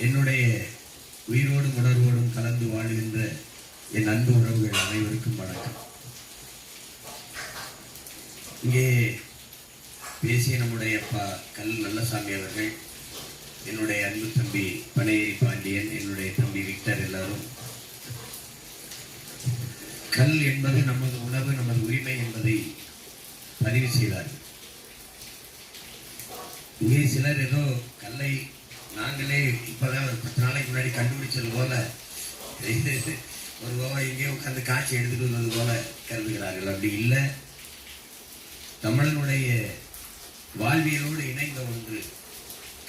என்னுடைய உயிரோடும் உணர்வோடும் கலந்து வாழ்கின்ற என் அன்பு உறவுகள் அனைவருக்கும் வணக்கம். இங்கே பேசிய நம்முடைய அப்பா கல் நல்லசாமி அவர்கள், என்னுடைய அன்பு தம்பி பனையேரி பாண்டியன், என்னுடைய தம்பி விக்டர், எல்லாரும் கல் என்பது நமது உணவு, நமது உரிமை என்பதை பதிவு செய்தார்கள். இங்கே சிலர் ஏதோ கல்லை நாங்களே இப்பதான் ஒரு 10 நாளைக்கு முன்னாடி கண்டுபிடிச்சது போல ஒரு கோவா இங்கே உட்காந்து காட்சி எடுத்துட்டு வந்தது போல கருதுகிறார்கள். அப்படி இல்லை. தமிழனுடைய வாழ்வியலோடு இணைந்த ஒன்று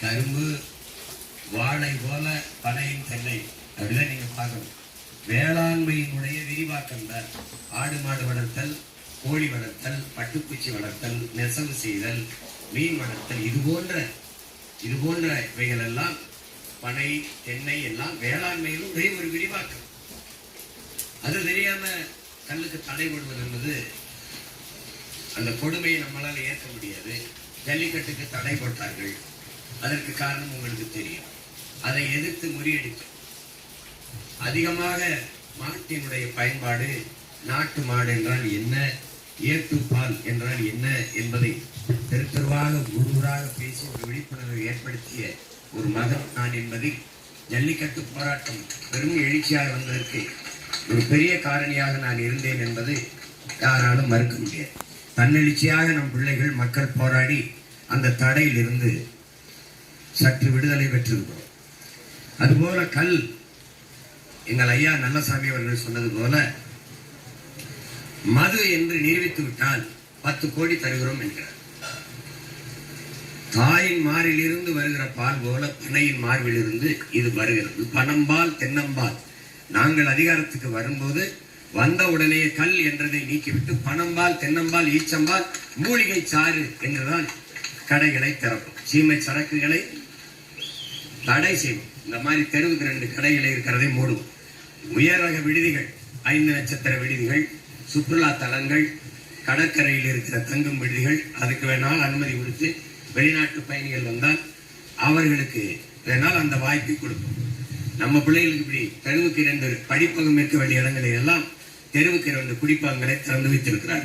கரும்பு, வாழை போல பனையின் தென்னை. அப்படிதான் நீங்க பார்க்கணும். வேளாண்மையினுடைய விரிவாக்கம் தான் ஆடு மாடு வளர்த்தல், கோழி வளர்த்தல், பட்டுப்பூச்சி வளர்த்தல், நெசவு செய்தல், மீன் வளர்த்தல், இது போன்ற இவைகள் எல்லாம் பனை தென்னை எல்லாம் வேளாண்மையினுடைய ஒரு விரிவாக்கம். அது தெரியாம கல்லுக்கு தடை போடுவது என்பது அந்த கொடுமையை நம்மளால் ஏற்க முடியாது. ஜல்லிக்கட்டுக்கு தடை போட்டார்கள். அதற்கு காரணம் உங்களுக்கு தெரியும். அதை எதிர்த்து முறியடித்தோம். அதிகமாக மாட்டினுடைய பயன்பாடு, நாட்டு மாடு என்றால் என்ன, ஏற்றுப்பால் என்றால் என்ன என்பதை தெருவாக ஊராக பேசி ஒரு விழிப்புணர்வை ஏற்படுத்திய ஒரு மகன் நான் என்பதில் ஜல்லிக்கட்டு போராட்டம் பெரும் எழுச்சியாக வந்ததற்கு ஒரு பெரிய காரணியாக நான் இருந்தேன் என்பதை யாராலும் மறுக்க முடியாது. தன்னெழுச்சியாக நம் பிள்ளைகள் மக்கள் போராடி அந்த தடையில் இருந்து சற்று விடுதலை பெற்றிருக்கிறோம். அதுபோல கல், எங்கள் ஐயா நல்லசாமி அவர்கள் சொன்னது போல, மது என்று நிரூபித்து விட்டால் 10 கோடி தருகிறோம் என்கிறார். தாயின் மாரிலிருந்து வருகிற பால் போல பனையின் மார்பிலிருந்து இது வருகிறது. பனம்பால், தென்னம்பால். நாங்கள் அதிகாரத்துக்கு வரும்போது வந்த உடனே கல் என்றதை நீக்கிவிட்டு பனம்பால், தென்னம்பால், ஈச்சம்பால், மூலிகை சாறு என்றுதான் கடைகளை திறப்போம். சீமை சரக்குகளை தடை செய்வோம். இந்த மாதிரி தெருவுக்கு 2 கடைகளை இருக்கிறதை மூடுவோம். உயர் ரக விடுதிகள், 5 நட்சத்திர விடுதிகள், சுற்றுலா தலங்கள், கடற்கரையில் இருக்கிற தங்கும் விடுதிகள், அதுக்கு வேணால் அனுமதி கொடுத்து வெளிநாட்டு பயணிகள் வந்தால் அவர்களுக்கு வேணால் அந்த வாய்ப்பை கொடுப்போம். நம்ம பிள்ளைகளுக்கு இப்படி தெருவுக்கு 2 படிப்பகம் இருக்க வேண்டிய இடங்களில் எல்லாம் தெருவுக்கு 2 குடிப்பகங்களை திறந்து வைத்திருக்கிறார்கள்.